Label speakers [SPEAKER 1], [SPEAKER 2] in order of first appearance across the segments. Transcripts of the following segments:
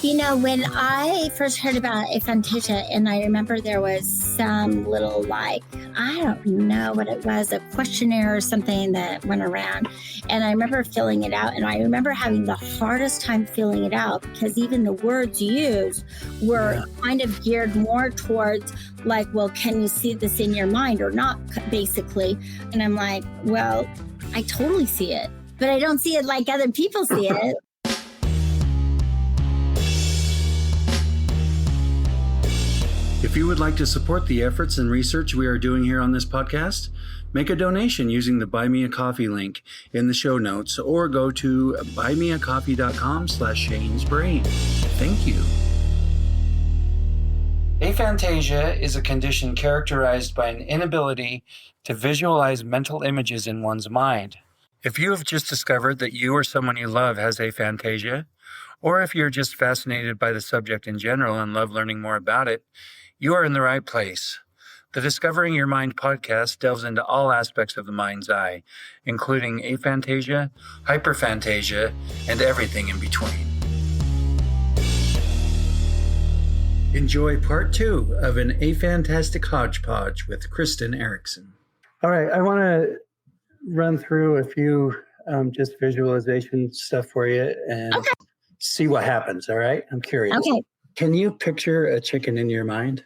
[SPEAKER 1] When I first heard about aphantasia, and I remember there was some little, I don't know what it was, a questionnaire or something that went around. And I remember filling it out. And I remember having the hardest time filling it out because even the words used were kind of geared more towards well, can you see this in your mind or not, basically? And I'm like, well, I totally see it, but I don't see it like other people see it.
[SPEAKER 2] If you would like to support the efforts and research we are doing here on this podcast, make a donation using the Buy Me a Coffee link in the show notes or go to buymeacoffee.com/Shane's Brain. Thank you. Aphantasia is a condition characterized by an inability to visualize mental images in one's mind. If you have just discovered that you or someone you love has aphantasia, or if you're just fascinated by the subject in general and love learning more about it, you are in the right place. The Discovering Your Mind podcast delves into all aspects of the mind's eye, including aphantasia, hyperphantasia, and everything in between. Enjoy part 2 of an Aphantastic Hodgepodge with Kristen Erickson.
[SPEAKER 3] All right, I want to run through a few just visualization stuff for you and see what happens, all right? I'm curious.
[SPEAKER 1] Okay.
[SPEAKER 3] Can you picture a chicken in your mind?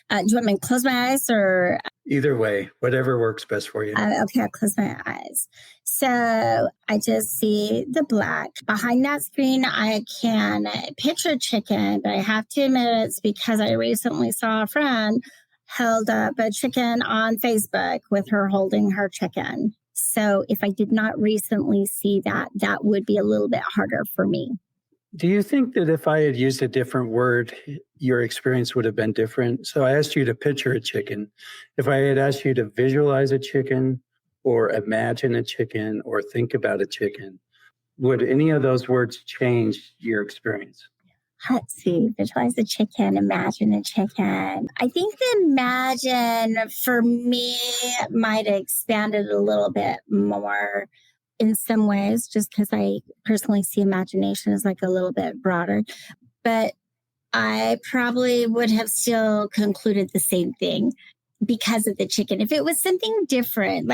[SPEAKER 1] Do you want me to close my eyes or?
[SPEAKER 3] Either way, whatever works best for you.
[SPEAKER 1] Okay, I'll close my eyes. So I just see the black. Behind that screen, I can picture a chicken, but I have to admit it's because I recently saw a friend held up a chicken on Facebook with her holding her chicken. So if I did not recently see that, that would be a little bit harder for me.
[SPEAKER 3] Do you think that if I had used a different word, your experience would have been different? So I asked you to picture a chicken. If I had asked you to visualize a chicken or imagine a chicken or think about a chicken, would any of those words change your experience?
[SPEAKER 1] Let's see, visualize a chicken, imagine a chicken. I think the imagine for me might have expanded a little bit more in some ways, just because I personally see imagination as a little bit broader. But I probably would have still concluded the same thing because of the chicken. If it was something different,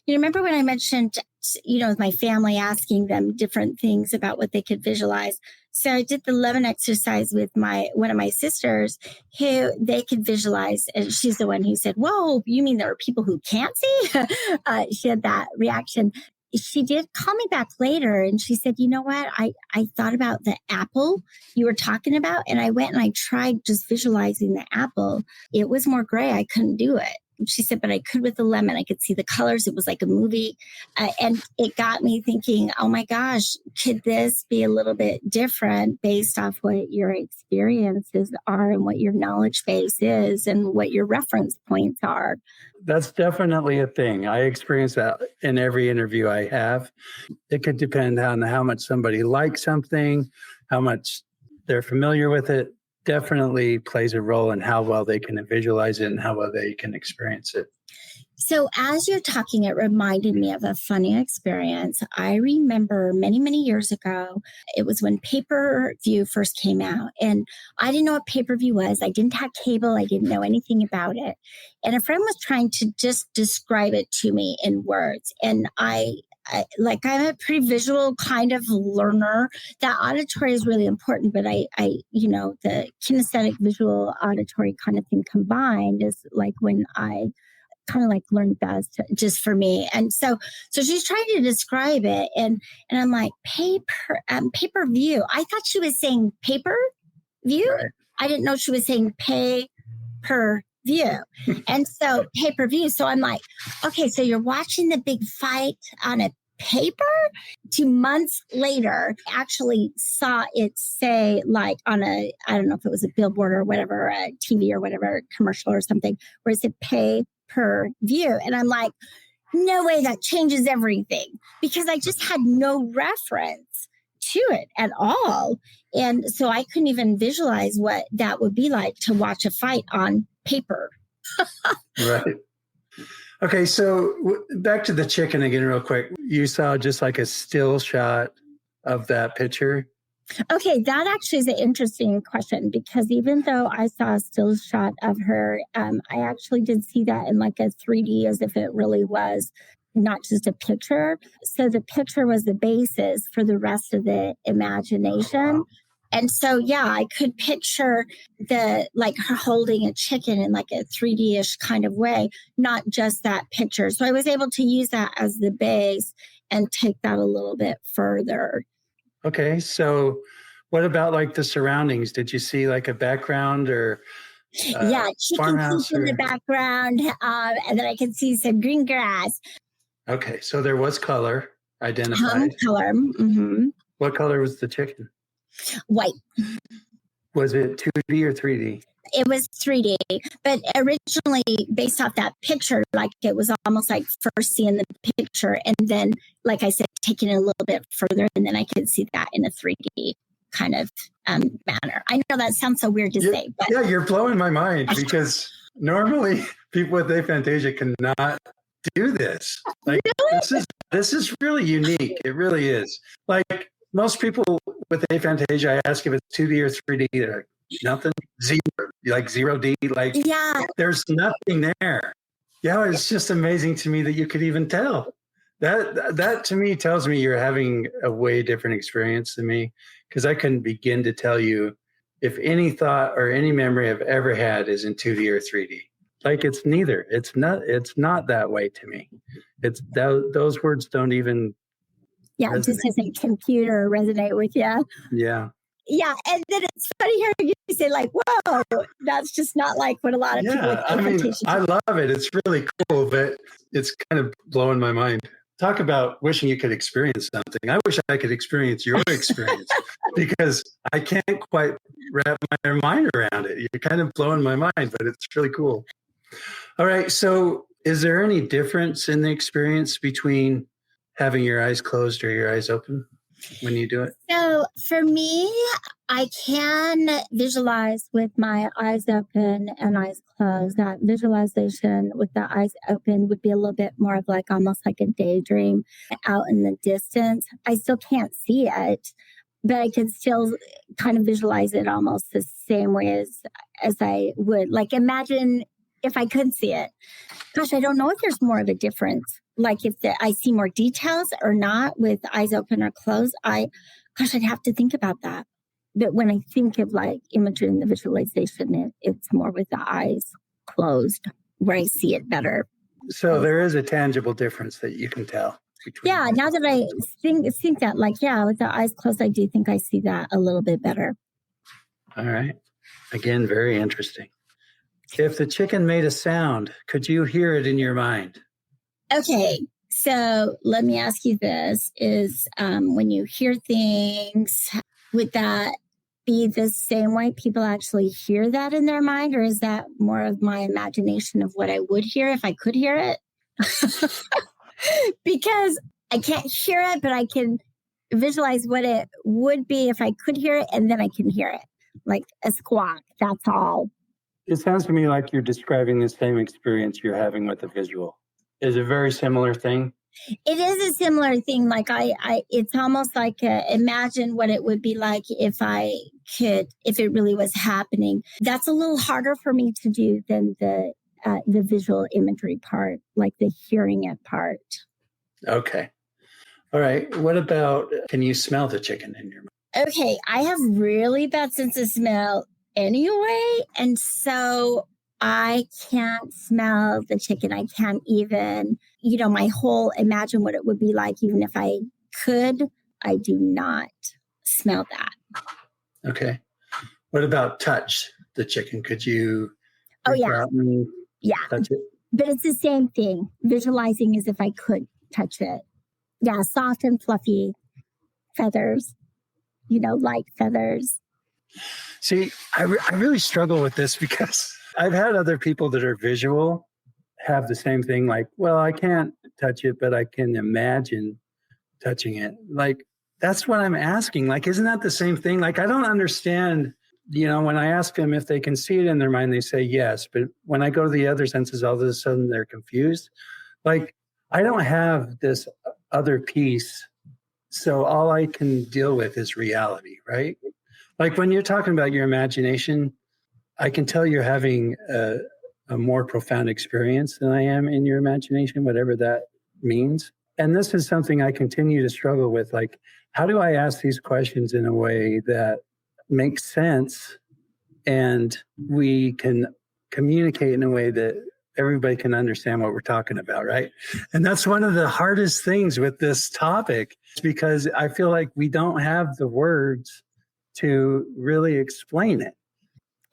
[SPEAKER 1] remember when I mentioned, with my family asking them different things about what they could visualize. So I did the 11 exercise with one of my sisters who they could visualize. And she's the one who said, whoa, you mean there are people who can't see? She had that reaction. She did call me back later and she said, you know what? I thought about the apple you were talking about and I went and I tried just visualizing the apple. It was more gray. I couldn't do it. She said, but I could with the lemon. I could see the colors. It was like a movie. And it got me thinking, oh my gosh, could this be a little bit different based off what your experiences are and what your knowledge base is and what your reference points are?
[SPEAKER 3] That's definitely a thing. I experience that in every interview I have. It could depend on how much somebody likes something, how much they're familiar with it. Definitely plays a role in how well they can visualize it and how well they can experience it.
[SPEAKER 1] So as you're talking, it reminded me of a funny experience. I remember many, many years ago, it was when pay-per-view first came out. And I didn't know what pay-per-view was. I didn't have cable. I didn't know anything about it. And a friend was trying to just describe it to me in words. And I'm a pretty visual kind of learner. That auditory is really important, but the kinesthetic visual auditory kind of thing combined is when I kind of learned best just for me. And so she's trying to describe it and I'm like, pay-per-view. I thought she was saying pay-per-view. Right. I didn't know she was saying pay-per-view. And so pay-per-view. So I'm like, okay, so you're watching the big fight on a paper? 2 months later, actually saw it say on I don't know if it was a billboard or whatever, a TV or whatever commercial or something, where it said pay-per-view. And I'm like, no way, that changes everything because I just had no reference to it at all. And so I couldn't even visualize what that would be like to watch a fight on paper.
[SPEAKER 3] Right. Okay, so back to the chicken again real quick. You saw just a still shot of that picture.
[SPEAKER 1] Okay, that actually is an interesting question because even though I saw a still shot of her, I actually did see that in like a 3D as if it really was not just a picture. So the picture was the basis for the rest of the imagination.
[SPEAKER 3] Oh, wow.
[SPEAKER 1] And so, yeah, I could picture like her holding a chicken in like a 3D-ish kind of way, not just that picture. So I was able to use that as the base and take that a little bit further.
[SPEAKER 3] Okay, so what about like the surroundings? Did you see like a background or
[SPEAKER 1] Yeah, chicken
[SPEAKER 3] farmhouse
[SPEAKER 1] coop in the
[SPEAKER 3] or?
[SPEAKER 1] background, and then I can see some green grass.
[SPEAKER 3] Okay, so there was color identified.
[SPEAKER 1] Color,
[SPEAKER 3] What color was the chicken?
[SPEAKER 1] white.
[SPEAKER 3] Was it 2D or 3D?
[SPEAKER 1] It was 3D, but originally based off that picture, like it was almost like first seeing the picture, and then, like I said, taking it a little bit further, and then I could see that in a 3D kind of manner. I know that sounds so weird to say, but
[SPEAKER 3] Yeah, you're blowing my mind because normally people with aphantasia cannot do this. Like this is really unique. It really is. Like most people with aphantasia, I ask if it's 2D or 3D, they're like, nothing, zero, like 0D, like
[SPEAKER 1] yeah,
[SPEAKER 3] there's nothing there. Yeah, it's just amazing to me that you could even tell. That to me tells me you're having a way different experience than me, because I couldn't begin to tell you if any thought or any memory I've ever had is in 2D or 3D. Like it's neither. It's not that way to me. It's those words don't even
[SPEAKER 1] yeah, it just
[SPEAKER 3] resonate.
[SPEAKER 1] doesn't compute or resonate with you.
[SPEAKER 3] Yeah.
[SPEAKER 1] Yeah, and then it's funny hearing you say like, "Whoa, that's just not like what a lot of people with
[SPEAKER 3] Yeah, I mean,
[SPEAKER 1] aphantasia
[SPEAKER 3] I love it. It's really cool, but it's kind of blowing my mind. Talk about wishing you could experience something. I wish I could experience your experience because I can't quite wrap my mind around it. You're kind of blowing my mind, but it's really cool. All right. So, is there any difference in the experience between having your eyes closed or your eyes open when you do it?
[SPEAKER 1] So for me, I can visualize with my eyes open and eyes closed. That visualization with the eyes open would be a little bit more of like almost like a daydream out in the distance. I still can't see it, but I can still kind of visualize it almost the same way as I would. Like imagine if I could see it. Gosh, I don't know if there's more of a difference. Like if I see more details or not with eyes open or closed. I'd have to think about that. But when I think of like imagery in the visualization, it's more with the eyes closed where I see it better.
[SPEAKER 3] So there is a tangible difference that you can tell between.
[SPEAKER 1] Yeah, now that I think that, like, yeah, with the eyes closed, I do think I see that a little bit better.
[SPEAKER 3] All right. Again, very interesting. If the chicken made a sound, could you hear it in your mind?
[SPEAKER 1] Okay, so let me ask you this: is when you hear things, would that be the same way people actually hear that in their mind, or is that more of my imagination of what I would hear if I could hear it? Because I can't hear it, but I can visualize what it would be if I could hear it, and then I can hear it like a squawk. That's all.
[SPEAKER 3] It sounds to me like you're describing the same experience you're having with the visual. Is it a very similar thing?
[SPEAKER 1] It is a similar thing. Like it's almost like imagine what it would be like if it really was happening. That's a little harder for me to do than the visual imagery part, like the hearing it part.
[SPEAKER 3] Okay. All right. What about, can you smell the chicken in your mouth?
[SPEAKER 1] Okay. I have really bad sense of smell anyway. And so I can't smell the chicken. I can't even, my whole imagine what it would be like, even if I could, I do not smell that.
[SPEAKER 3] Okay. What about touch the chicken? Could you?
[SPEAKER 1] Oh, yeah. Yeah.
[SPEAKER 3] Touch it?
[SPEAKER 1] But it's the same thing. Visualizing as if I could touch it. Yeah. Soft and fluffy feathers, light feathers.
[SPEAKER 3] See, I really struggle with this because I've had other people that are visual have the same thing. Like, well, I can't touch it, but I can imagine touching it. Like, that's what I'm asking. Like, isn't that the same thing? Like, I don't understand, when I ask them if they can see it in their mind, they say yes. But when I go to the other senses, all of a sudden they're confused. Like, I don't have this other piece So all I can deal with is reality, right? Like when you're talking about your imagination, I can tell you're having a more profound experience than I am in your imagination, whatever that means. And this is something I continue to struggle with. Like, how do I ask these questions in a way that makes sense and we can communicate in a way that everybody can understand what we're talking about, right? And that's one of the hardest things with this topic, because I feel like we don't have the words to really explain it.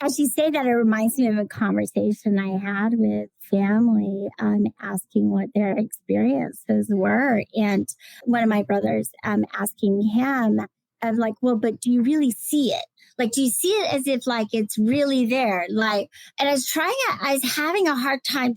[SPEAKER 1] As you say that, it reminds me of a conversation I had with family, asking what their experiences were. And one of my brothers asking him, of like, well, but do you really see it? Like, do you see it as if like it's really there? Like, and I was having a hard time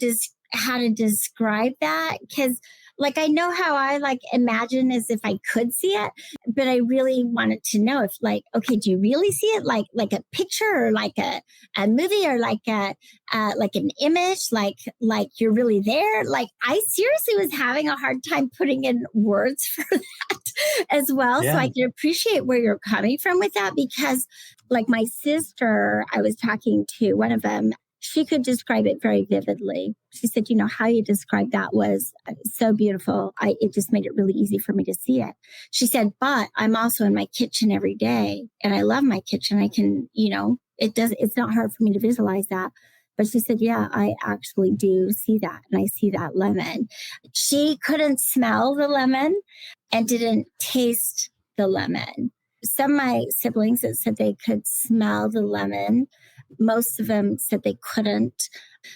[SPEAKER 1] how to describe that, because like I know how I like imagine as if I could see it, but I really wanted to know if like, okay, do you really see it like a picture or like a movie or like an image, like you're really there? Like I seriously was having a hard time putting in words for that as well. Yeah. So I can appreciate where you're coming from with that, because like my sister, I was talking to one of them, she could describe it very vividly. She said, you know, how you described that was so beautiful. It just made it really easy for me to see it. She said, but I'm also in my kitchen every day and I love my kitchen. I can, you know, it's not hard for me to visualize that. But she said, yeah, I actually do see that. And I see that lemon. She couldn't smell the lemon and didn't taste the lemon. Some of my siblings that said they could smell the lemon. Most of them said they couldn't.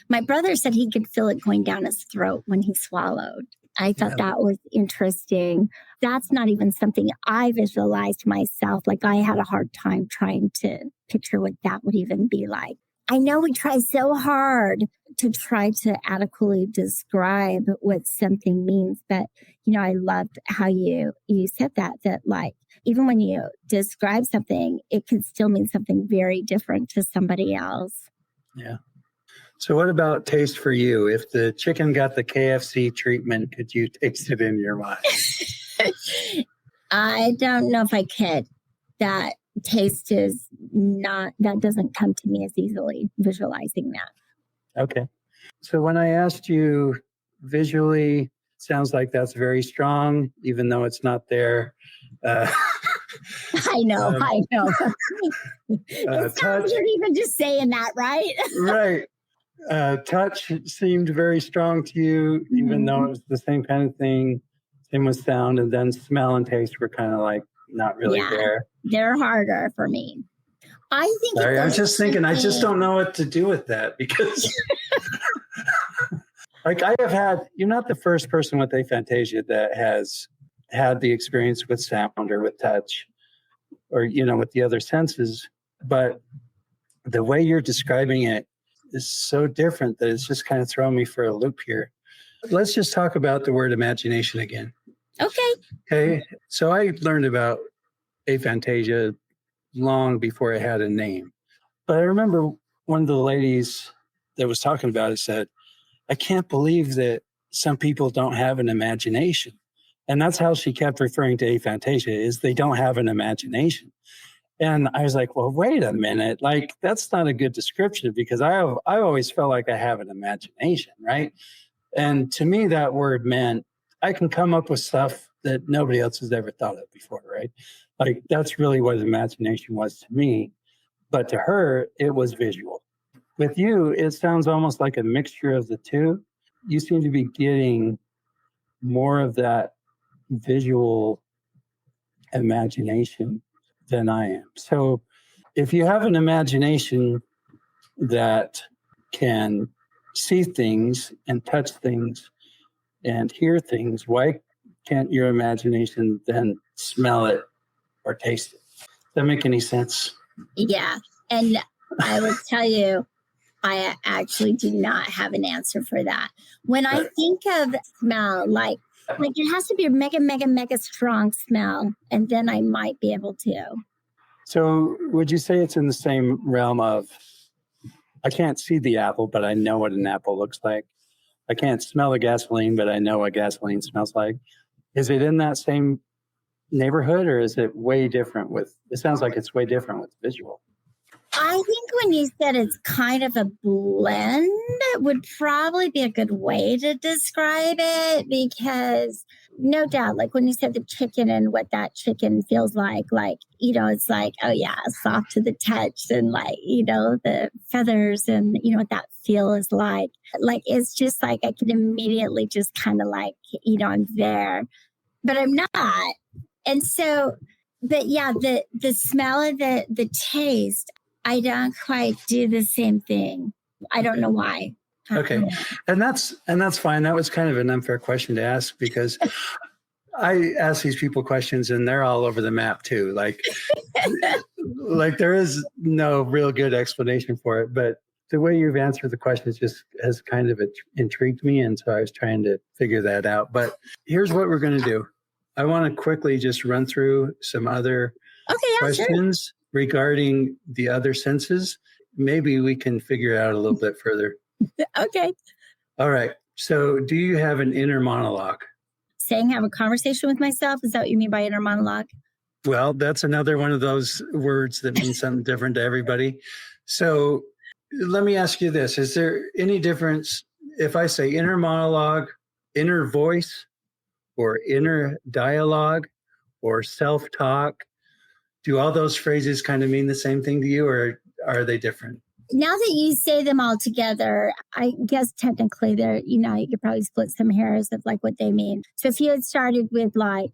[SPEAKER 1] My brother said he could feel it going down his throat when he swallowed. I thought that was interesting. That's not even something I visualized myself. Like I had a hard time trying to picture what that would even be like. I know we try so hard to try to adequately describe what something means, but you know, I loved how you said that like even when you describe something, it could still mean something very different to somebody else.
[SPEAKER 3] Yeah. So what about taste for you? If the chicken got the KFC treatment, could you taste it in your mind?
[SPEAKER 1] I don't know if I could. That taste is not, that doesn't come to me as easily, visualizing that.
[SPEAKER 3] Okay. So when I asked you visually, sounds like that's very strong, even though it's not there.
[SPEAKER 1] I know. It sounds you're even just saying that, right?
[SPEAKER 3] Right. Touch seemed very strong to you, even though it was the same kind of thing. Same with sound, and then smell and taste were kind of like not really there.
[SPEAKER 1] They're harder for me. I think.
[SPEAKER 3] Sorry, I'm just thinking. I just don't know what to do with that, because, like, I have had. You're not the first person with aphantasia that has had the experience with sound or with touch, or you know, with the other senses. But the way you're describing it is so different that it's just kind of throwing me for a loop here. Let's just talk about the word imagination again. Okay. So I learned about aphantasia long before it had a name. But I remember one of the ladies that was talking about it said, I can't believe that some people don't have an imagination. And that's how she kept referring to aphantasia, is they don't have an imagination. And I was like, well, wait a minute. Like, that's not a good description, because I always felt like I have an imagination, right? And to me, that word meant I can come up with stuff that nobody else has ever thought of before, right? Like, that's really what imagination was to me. But to her, it was visual. With you, it sounds almost like a mixture of the two. You seem to be getting more of that visual imagination than I am. So if you have an imagination that can see things and touch things and hear things, why can't your imagination then smell it or taste it? Does that make any sense?
[SPEAKER 1] Yeah. And I will tell you, I actually do not have an answer for that. When I think of smell, like it has to be a mega, mega, mega strong smell, and then I might be able to.
[SPEAKER 3] So would you say it's in the same realm of, I can't see the apple, but I know what an apple looks like. I can't smell the gasoline, but I know what gasoline smells like. Is it in that same neighborhood, or is it way different with, it sounds like it's way different with visual.
[SPEAKER 1] I think when you said it's kind of a blend, it would probably be a good way to describe it, because no doubt, like when you said the chicken and what that chicken feels like, it's like, oh yeah, soft to the touch, and the feathers, and what that feel is like. Like, it's just like, I can immediately just kind of like, I'm there, but I'm not. And so, but yeah, the smell and the taste, I don't quite do the same thing. I don't know why.
[SPEAKER 3] Okay. And that's fine. That was kind of an unfair question to ask, because I ask these people questions and they're all over the map too. Like there is no real good explanation for it, but the way you've answered the question has kind of intrigued me. And so I was trying to figure that out. But here's what we're going to do. I want to quickly just run through some other questions regarding the other senses. Maybe we can figure it out a little bit further.
[SPEAKER 1] Okay.
[SPEAKER 3] All right. So do you have an inner monologue?
[SPEAKER 1] Saying have a conversation with myself? Is that what you mean by inner monologue?
[SPEAKER 3] Well, that's another one of those words that means something different to everybody. So let me ask you this. Is there any difference if I say inner monologue, inner voice, or inner dialogue, or self-talk? Do all those phrases kind of mean the same thing to you, or are they different?
[SPEAKER 1] Now that you say them all together, I guess technically they're, you could probably split some hairs of like what they mean. So if you had started with like,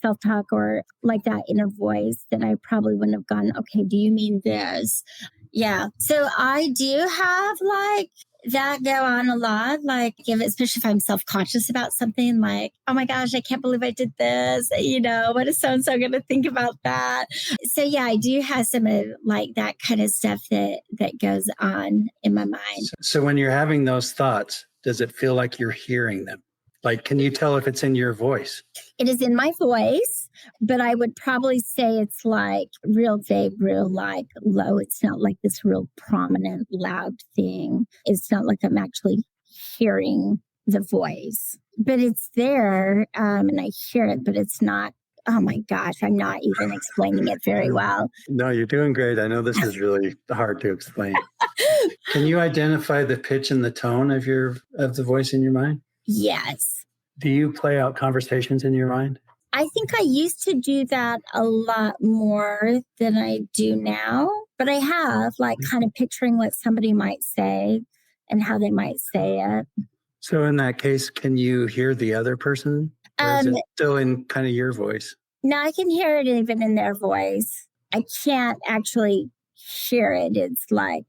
[SPEAKER 1] self-talk or like that inner voice, then I probably wouldn't have gone, okay, do you mean this? Yeah. So I do have like that go on a lot, like especially if I'm self-conscious about something, like, oh my gosh, I can't believe I did this. What is so-and-so going to think about that? So yeah, I do have some of like that kind of stuff that goes on in my mind.
[SPEAKER 3] So when you're having those thoughts, does it feel like you're hearing them? Like, can you tell if it's in your voice?
[SPEAKER 1] It is in my voice, but I would probably say it's like real vague, real like low. It's not like this real prominent, loud thing. It's not like I'm actually hearing the voice, but it's there and I hear it, but it's not, oh my gosh, I'm not even explaining it very well.
[SPEAKER 3] No, you're doing great. I know this is really hard to explain. Can you identify the pitch and the tone of the voice in your mind?
[SPEAKER 1] Yes.
[SPEAKER 3] Do you play out conversations in your mind?
[SPEAKER 1] I think I used to do that a lot more than I do now, but I have like kind of picturing what somebody might say and how they might say it.
[SPEAKER 3] So in that case, can you hear the other person? Or is it still in kind of your voice?
[SPEAKER 1] No, I can hear it even in their voice. I can't actually hear it. It's like,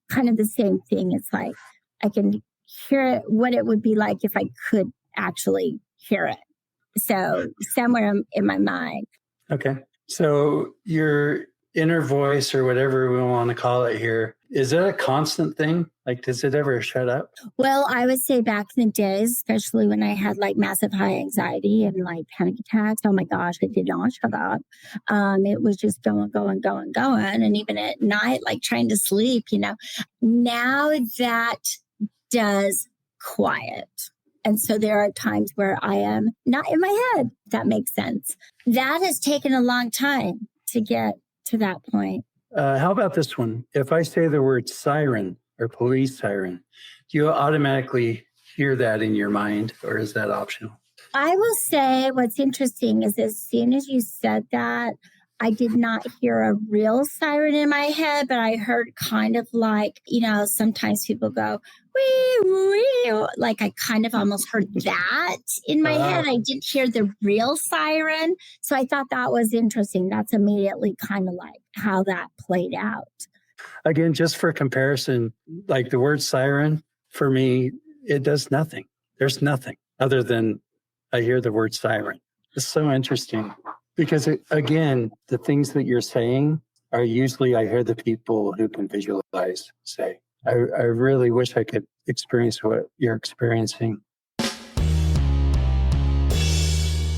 [SPEAKER 1] kind of the same thing. It's like I can hear it, what it would be like if I could actually hear it. So somewhere in my mind.
[SPEAKER 3] Okay. So your inner voice, or whatever we want to call it here, is that a constant thing? Like, does it ever shut up?
[SPEAKER 1] Well, I would say back in the days, especially when I had like massive high anxiety and like panic attacks, oh my gosh, it did not shut up. It was just going. And even at night, like trying to sleep, now that does quiet. And so there are times where I am not in my head. If that makes sense. That has taken a long time to get to that point.
[SPEAKER 3] How about this one? If I say the word siren or police siren, do you automatically hear that in your mind, or is that optional?
[SPEAKER 1] I will say what's interesting is as soon as you said that, I did not hear a real siren in my head, but I heard kind of like, sometimes people go, wee, wee. Like I kind of almost heard that in my head. I didn't hear the real siren. So I thought that was interesting. That's immediately kind of like how that played out.
[SPEAKER 3] Again, just for comparison, like the word siren, for me, it does nothing. There's nothing other than I hear the word siren. It's so interesting. Because again, the things that you're saying are usually I hear the people who can visualize say. I really wish I could experience what you're experiencing.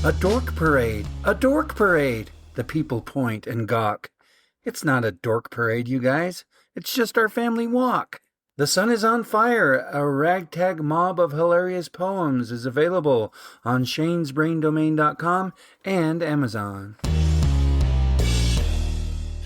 [SPEAKER 2] A dork parade, a dork parade. The people point and gawk. It's not a dork parade, you guys. It's just our family walk. The Sun is on Fire, a ragtag mob of hilarious poems, is available on shanesbraindomain.com and Amazon.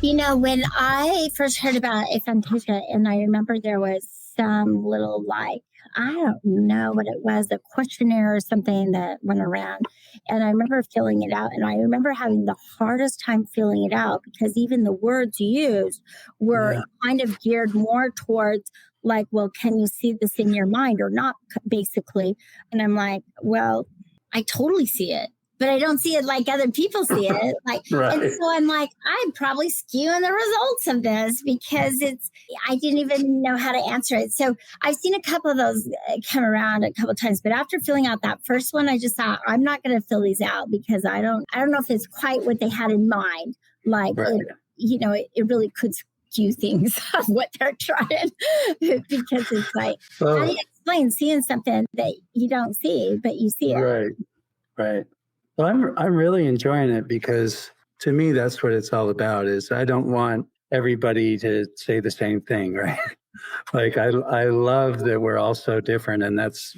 [SPEAKER 1] You know, when I first heard about Aphantasia, and I remember there was some little, like, I don't know what it was, a questionnaire or something that went around. And I remember filling it out. And I remember having the hardest time filling it out because even the words used were kind of geared more towards, like, well, can you see this in your mind or not, basically? And I'm like, well, I totally see it, but I don't see it like other people see it. Like,
[SPEAKER 3] Right.
[SPEAKER 1] And so I'm like, I'm probably skewing the results of this because I didn't even know how to answer it. So I've seen a couple of those come around a couple of times, but after filling out that first one, I just thought I'm not going to fill these out because I don't know if it's quite what they had in mind. Like,
[SPEAKER 3] Right.
[SPEAKER 1] It really could skew things of what they're trying because it's like, how do you explain seeing something that you don't see, but you see it?
[SPEAKER 3] Right. Well, I'm really enjoying it because to me, that's what it's all about is I don't want everybody to say the same thing, right? Like I love that we're all so different and that's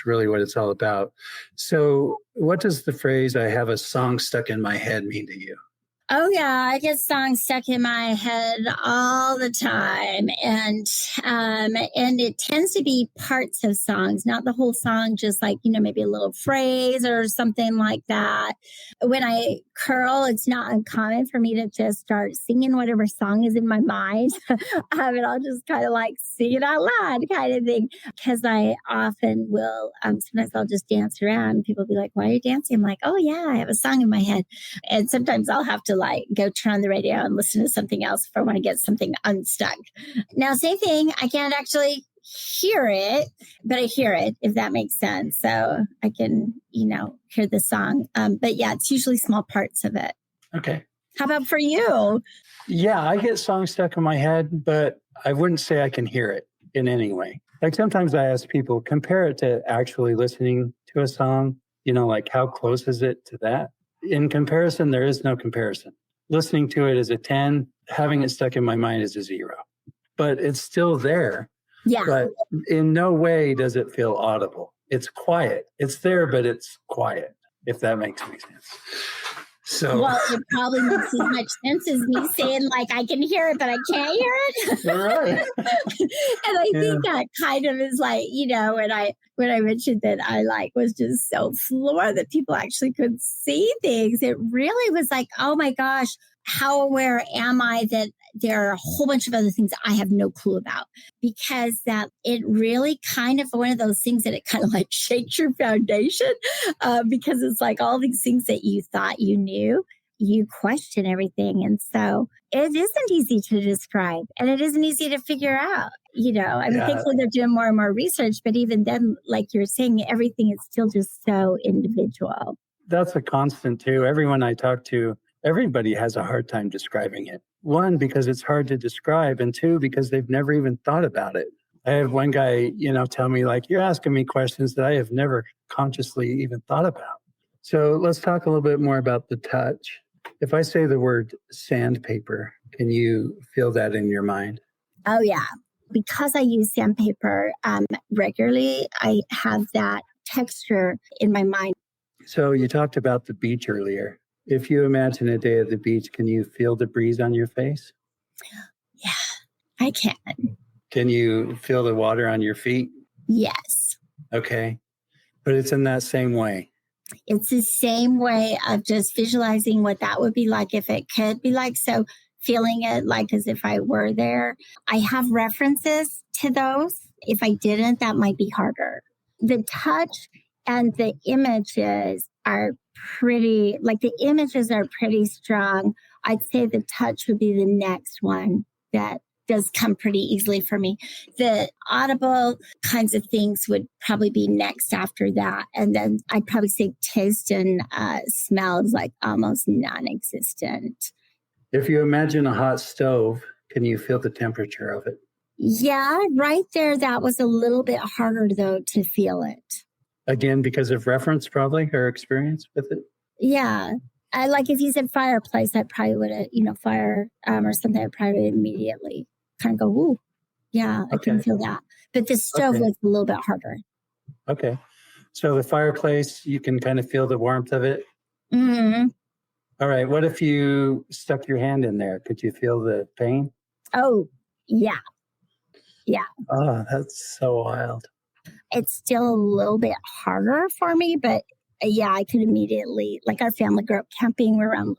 [SPEAKER 3] really what it's all about. So what does the phrase, I have a song stuck in my head mean to you?
[SPEAKER 1] Oh yeah, I get songs stuck in my head all the time, and it tends to be parts of songs, not the whole song, just like maybe a little phrase or something like that. When I curl, it's not uncommon for me to just start singing whatever song is in my mind, and I'll just kind of like sing it out loud, kind of thing, because I often will. Sometimes I'll just dance around. People will be like, "Why are you dancing?" I'm like, "Oh yeah, I have a song in my head," and sometimes I'll have to like go turn on the radio and listen to something else if I want to get something unstuck. Now, same thing, I can't actually hear it, but I hear it, if that makes sense. So I can, hear the song. But yeah, it's usually small parts of it.
[SPEAKER 3] Okay.
[SPEAKER 1] How about for you?
[SPEAKER 3] Yeah, I get songs stuck in my head, but I wouldn't say I can hear it in any way. Like sometimes I ask people, compare it to actually listening to a song, like how close is it to that? In comparison, there is no comparison. Listening to it is a 10, having it stuck in my mind is a 0. But it's still there.
[SPEAKER 1] Yeah.
[SPEAKER 3] But in no way does it feel audible. It's quiet. It's there, but it's quiet, if that makes any sense. So,
[SPEAKER 1] well, it probably makes as much sense as me saying, like, I can hear it, but I can't hear it.
[SPEAKER 3] Right.
[SPEAKER 1] And I think that kind of is like, when I mentioned that I was just so floored that people actually could see things. It really was like, oh my gosh, how aware am I that there are a whole bunch of other things I have no clue about? Because that it really kind of one of those things that it kind of like shakes your foundation because it's like all these things that you thought you knew, you question everything. And so it isn't easy to describe and it isn't easy to figure out. Thankfully they're doing more and more research, but even then, like you're saying, everything is still just so individual.
[SPEAKER 3] That's a constant too. Everyone I talk to, everybody has a hard time describing it. 1, because it's hard to describe, and 2, because they've never even thought about it. I had one guy, tell me like, you're asking me questions that I have never consciously even thought about. So let's talk a little bit more about the touch. If I say the word sandpaper, can you feel that in your mind?
[SPEAKER 1] Oh, yeah. Because I use sandpaper regularly, I have that texture in my mind.
[SPEAKER 3] So you talked about the beach earlier. If you imagine a day at the beach, can you feel the breeze on your face?
[SPEAKER 1] Yeah, I can.
[SPEAKER 3] Can you feel the water on your feet?
[SPEAKER 1] Yes.
[SPEAKER 3] Okay. But it's in that same way.
[SPEAKER 1] It's the same way of just visualizing what that would be like if it could be like. So feeling it like as if I were there. I have references to those. If I didn't, that might be harder. The touch and the images are pretty strong. I'd say the touch would be the next one that does come pretty easily for me. The audible kinds of things would probably be next after that. And then I'd probably say taste and smell is like almost non-existent.
[SPEAKER 3] If you imagine a hot stove, can you feel the temperature of it?
[SPEAKER 1] Yeah, right there. That was a little bit harder though to feel it.
[SPEAKER 3] Again, because of reference probably or experience with it?
[SPEAKER 1] Yeah. I like if you said fireplace, I probably would have, fire or something, I probably would immediately kind of go, ooh, Yeah, I can
[SPEAKER 3] Okay.
[SPEAKER 1] feel that. But the stove
[SPEAKER 3] Okay.
[SPEAKER 1] was a little bit harder.
[SPEAKER 3] Okay. So the fireplace, you can kind of feel the warmth of it.
[SPEAKER 1] Mm-hmm.
[SPEAKER 3] All right. What if you stuck your hand in there? Could you feel the pain?
[SPEAKER 1] Oh, yeah. Yeah.
[SPEAKER 3] Oh, that's so wild.
[SPEAKER 1] It's still a little bit harder for me, but yeah, I could immediately, like our family grew up camping. We're around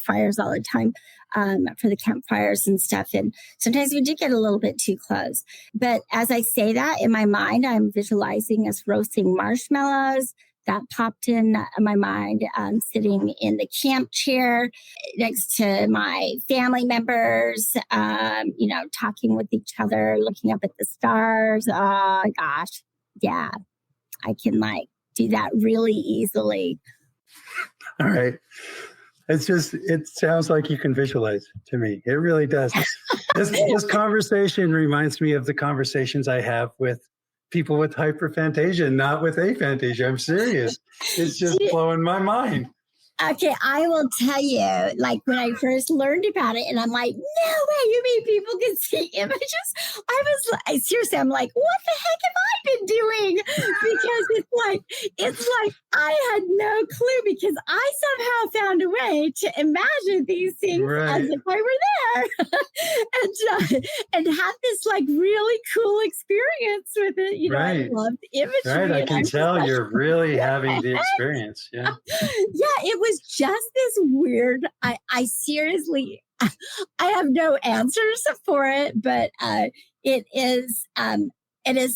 [SPEAKER 1] fires all the time for the campfires and stuff. And sometimes we do get a little bit too close. But as I say that in my mind, I'm visualizing us roasting marshmallows. That popped in my mind, sitting in the camp chair next to my family members, talking with each other, looking up at the stars. Oh, gosh. Yeah, I can do that really easily.
[SPEAKER 3] All right. It sounds like you can visualize to me. It really does. This conversation reminds me of the conversations I have with people with hyperphantasia, not with aphantasia. I'm serious. It's just blowing my mind.
[SPEAKER 1] Okay, I will tell you, when I first learned about it, and I'm like, no way, you mean people can see images? Seriously, I'm like, what the heck have I been doing? Because it's like I had no clue, because I somehow found a way to imagine these things as if I were there and have this really cool experience with it. I loved imagery.
[SPEAKER 3] Right, I can tell you're really having the experience. Yeah.
[SPEAKER 1] Yeah, it was just this weird. I seriously, I have no answers for it, but it is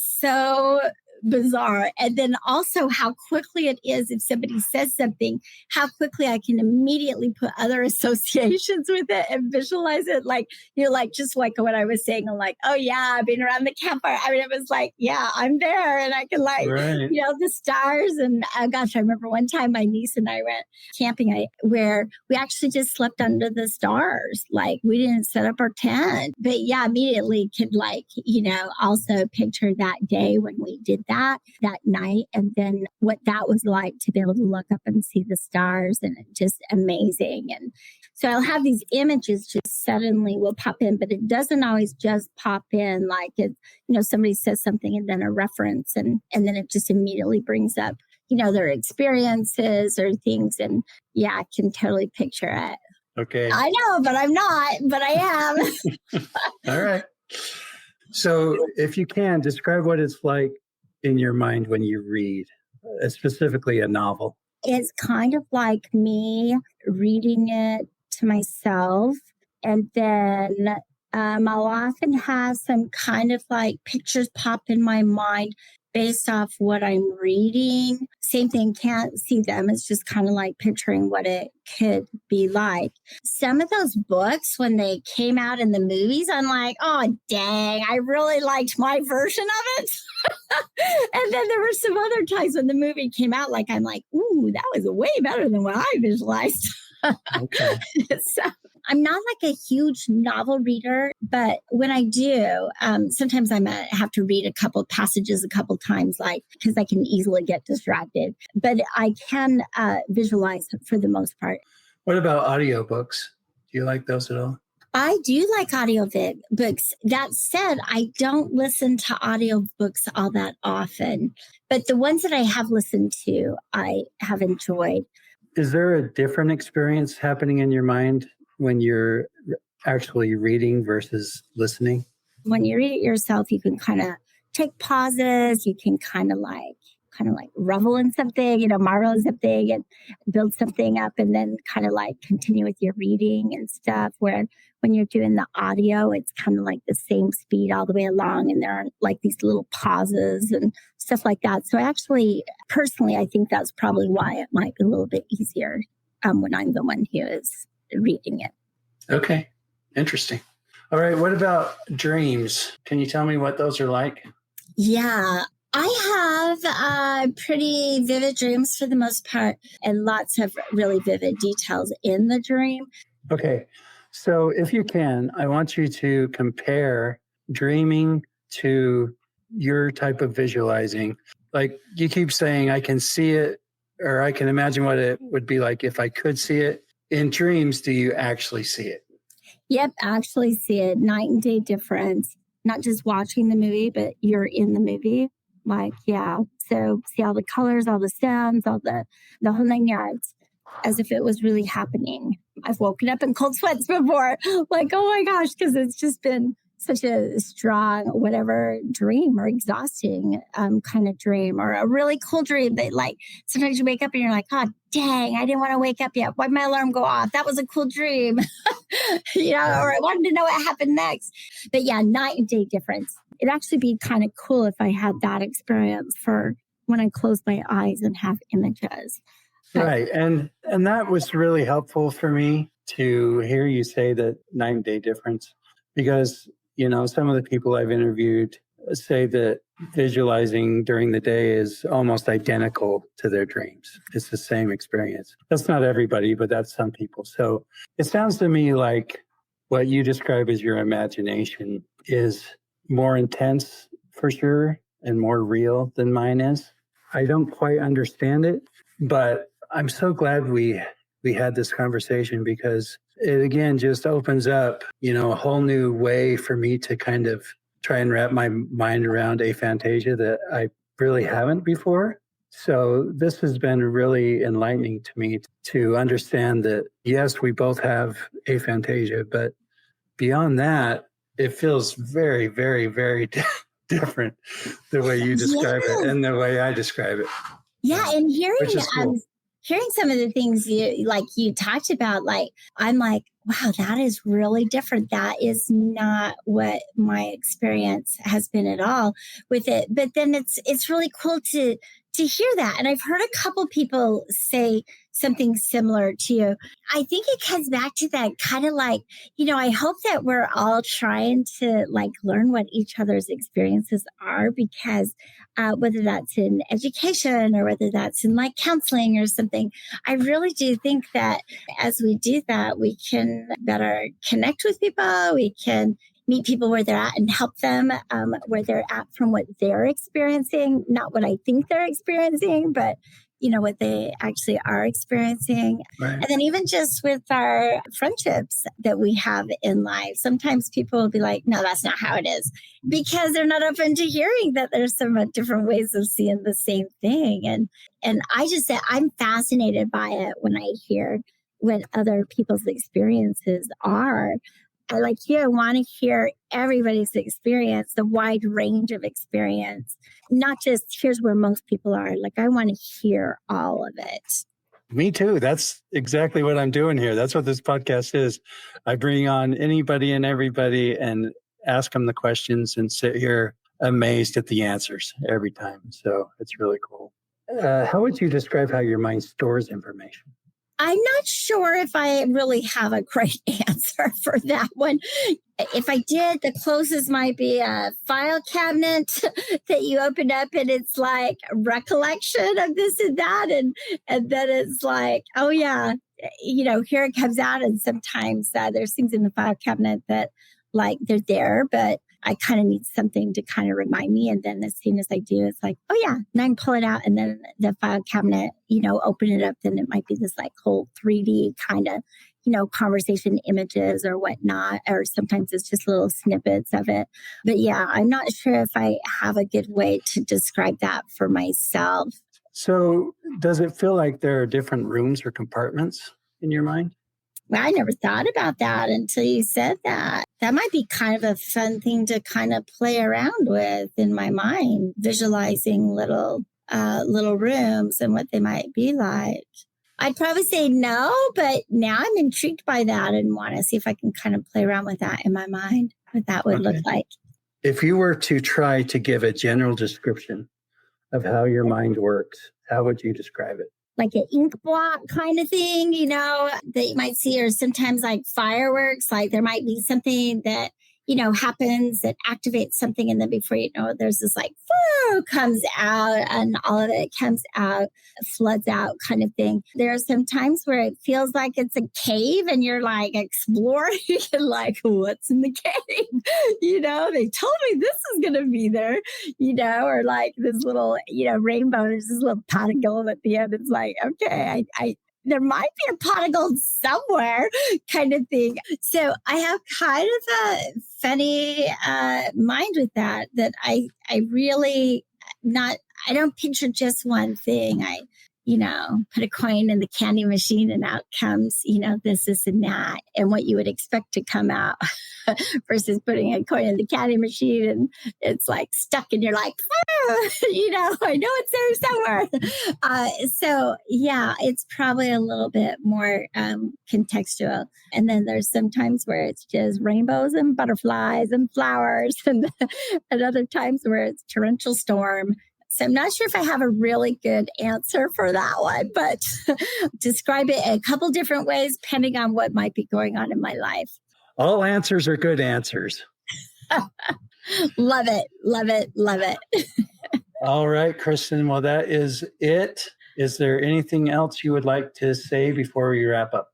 [SPEAKER 1] so bizarre. And then also how quickly it is, if somebody says something, how quickly I can immediately put other associations with it and visualize it. Just like what I was saying, I'm like, oh yeah, I've been around the campfire. I mean, it was like, yeah, I'm there, and I can the stars. And gosh, I remember one time my niece and I went camping where we actually just slept under the stars. We didn't set up our tent, but yeah, immediately could also picture that day when we did that night, and then what that was like to be able to look up and see the stars, and just amazing. And so I'll have these images just suddenly will pop in, but it doesn't always just pop in somebody says something and then a reference, and then it just immediately brings up their experiences or things. And yeah, I can totally picture it.
[SPEAKER 3] Okay.
[SPEAKER 1] I know, but I'm not, but I am.
[SPEAKER 3] All right. So if you can, describe what it's like in your mind when you read, specifically a novel.
[SPEAKER 1] It's kind of like me reading it to myself. And then I'll often have some kind of pictures pop in my mind based off what I'm reading. Same thing, can't see them. It's just kind of picturing what it could be like. Some of those books, when they came out in the movies, I'm like, oh, dang, I really liked my version of it. And then there were some other times when the movie came out, I'm like, ooh, that was way better than what I visualized.
[SPEAKER 3] Okay.
[SPEAKER 1] So I'm not a huge novel reader, but when I do, sometimes I have to read a couple passages a couple times, because I can easily get distracted. But I can visualize for the most part.
[SPEAKER 3] What about audiobooks? Do you like those at all?
[SPEAKER 1] I do like audiobooks. That said, I don't listen to audiobooks all that often, but the ones that I have listened to, I have enjoyed.
[SPEAKER 3] Is there a different experience happening in your mind when you're actually reading versus listening?
[SPEAKER 1] When you read it yourself, you can kind of take pauses. You can kind of revel in something, marvel in something and build something up, and then kind of continue with your reading and stuff. Where when you're doing the audio, it's kind of the same speed all the way along, and there aren't these little pauses and stuff like that. So actually, personally, I think that's probably why it might be a little bit easier when I'm the one who is reading it.
[SPEAKER 3] Okay. Interesting. All right. What about dreams? Can you tell me what those are like?
[SPEAKER 1] Yeah. I have pretty vivid dreams for the most part, and lots of really vivid details in the dream.
[SPEAKER 3] Okay. So if you can, I want you to compare dreaming to your type of visualizing. You keep saying, I can see it, or I can imagine what it would be like if I could see it. In dreams, do you actually see it?
[SPEAKER 1] Yep, actually see it. Night and day difference. not just watching the movie, but you're in the movie. Like, yeah. So see all the colors, all the sounds, all the whole 9 yards, as if it was really happening. I've woken up in cold sweats before, like, oh my gosh, because it's just been such a strong, whatever dream or exhausting kind of dream, or a really cool dream that, like, sometimes you wake up and you're like, oh, dang, I didn't want to wake up yet. Why'd my alarm go off? That was a cool dream, or I wanted to know what happened next. But yeah, night and day difference. It'd actually be kind of cool if I had that experience for when I close my eyes and have images.
[SPEAKER 3] Right. And that was really helpful for me to hear you say that night and day difference, because, some of the people I've interviewed say that visualizing during the day is almost identical to their dreams. It's the same experience. That's not everybody, but that's some people. So it sounds to me like what you describe as your imagination is more intense for sure and more real than mine is. I don't quite understand it, but I'm so glad we had this conversation, because it again just opens up, a whole new way for me to kind of try and wrap my mind around aphantasia that I really haven't before. So this has been really enlightening to me to understand that, yes, we both have aphantasia, but beyond that, it feels very, very, very different the way you describe it and the way I describe it.
[SPEAKER 1] Yeah, and
[SPEAKER 3] Cool.
[SPEAKER 1] Hearing some of the things you talked about, like, I'm like, wow, that is really different. That is not what my experience has been at all with it. But then it's really cool to hear that. And I've heard a couple people say something similar to you. I think it comes back to that kind of like, I hope that we're all trying to learn what each other's experiences are, because whether that's in education or whether that's in counseling or something, I really do think that as we do that, we can better connect with people. We can meet people where they're at and help them where they're at from what they're experiencing, not what I think they're experiencing, but what they actually are experiencing.
[SPEAKER 3] Right.
[SPEAKER 1] And then even just with our friendships that we have in life, sometimes people will be like, no, that's not how it is, because they're not open to hearing that there's so much different ways of seeing the same thing. And I just say I'm fascinated by it when I hear what other people's experiences are. I want to hear everybody's experience, the wide range of experience, not just here's where most people are. I want to hear all of it.
[SPEAKER 3] Me too. That's exactly what I'm doing here. That's what this podcast is. I bring on anybody and everybody and ask them the questions and sit here amazed at the answers every time. So it's really cool. How would you describe how your mind stores information?
[SPEAKER 1] I'm not sure if I really have a great answer for that one. If I did, the closest might be a file cabinet that you open up and it's like recollection of this and that. And then it's like, oh yeah, here it comes out. And sometimes there's things in the file cabinet that they're there, but I kind of need something to kind of remind me. And then as soon as I do, it's like, oh yeah, and I can pull it out. And then the file cabinet, open it up. Then it might be this whole 3D kind of, conversation images or whatnot. Or sometimes it's just little snippets of it. But yeah, I'm not sure if I have a good way to describe that for myself.
[SPEAKER 3] So does it feel like there are different rooms or compartments in your mind?
[SPEAKER 1] Well, I never thought about that until you said that. That might be kind of a fun thing to kind of play around with in my mind, visualizing little rooms and what they might be like. I'd probably say no, but now I'm intrigued by that and want to see if I can kind of play around with that in my mind, what that would look like.
[SPEAKER 3] If you were to try to give a general description of how your mind works, how would you describe it?
[SPEAKER 1] Like an ink blot kind of thing, that you might see, or sometimes fireworks, there might be something that, happens that activates something. And then before you know it, there's this comes out and all of it comes out, floods out kind of thing. There are some times where it feels like it's a cave and you're exploring and what's in the cave? They told me this is going to be there, or this little, rainbow, there's this little pot of gold at the end. It's okay, there might be a pot of gold somewhere kind of thing. So I have kind of a funny mind with that I really I don't picture just one thing. I put a coin in the candy machine and out comes, this and that, and what you would expect to come out versus putting a coin in the candy machine and it's like stuck and you're like, I know it's there somewhere. So yeah, it's probably a little bit more contextual. And then there's some times where it's just rainbows and butterflies and flowers and other times where it's torrential storm. So I'm not sure if I have a really good answer for that one, but describe it a couple different ways, depending on what might be going on in my life.
[SPEAKER 3] All answers are good answers.
[SPEAKER 1] Love it. Love it. Love it.
[SPEAKER 3] All right, Kristen. Well, that is it. Is there anything else you would like to say before we wrap up?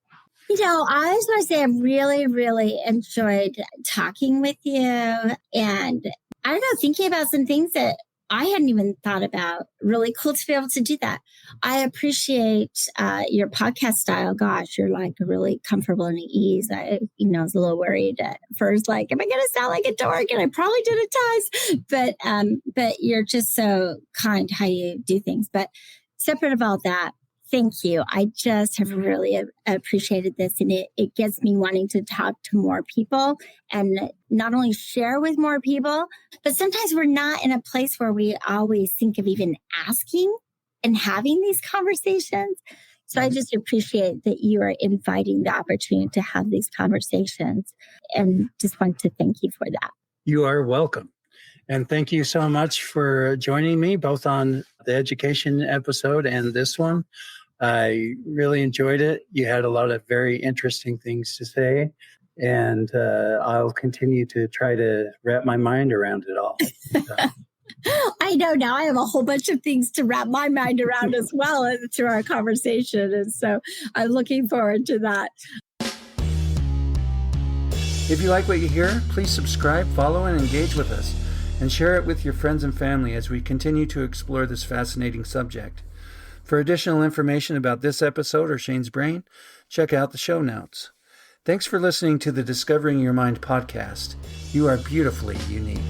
[SPEAKER 1] I just want to say I really, really enjoyed talking with you. And I don't know, thinking about some things that I hadn't even thought about. Really cool to be able to do that. I appreciate your podcast style. Gosh, you're like really comfortable and at ease. I was a little worried at first, like, am I going to sound like a dork? And I probably did at times, but you're just so kind how you do things. But separate of all that, thank you. I just have really appreciated this. And it gets me wanting to talk to more people and not only share with more people, but sometimes we're not in a place where we always think of even asking and having these conversations. So I just appreciate that you are inviting the opportunity to have these conversations and just want to thank you for that.
[SPEAKER 3] You are welcome. And thank you so much for joining me both on the education episode and this one. I really enjoyed it. You had a lot of very interesting things to say, and I'll continue to try to wrap my mind around it all.
[SPEAKER 1] I know now I have a whole bunch of things to wrap my mind around as well through our conversation. And so I'm looking forward to that.
[SPEAKER 2] If you like what you hear, please subscribe, follow, and engage with us, and share it with your friends and family as we continue to explore this fascinating subject. For additional information about this episode or Shane's Brain, check out the show notes. Thanks for listening to the Discovering Your Mind podcast. You are beautifully unique.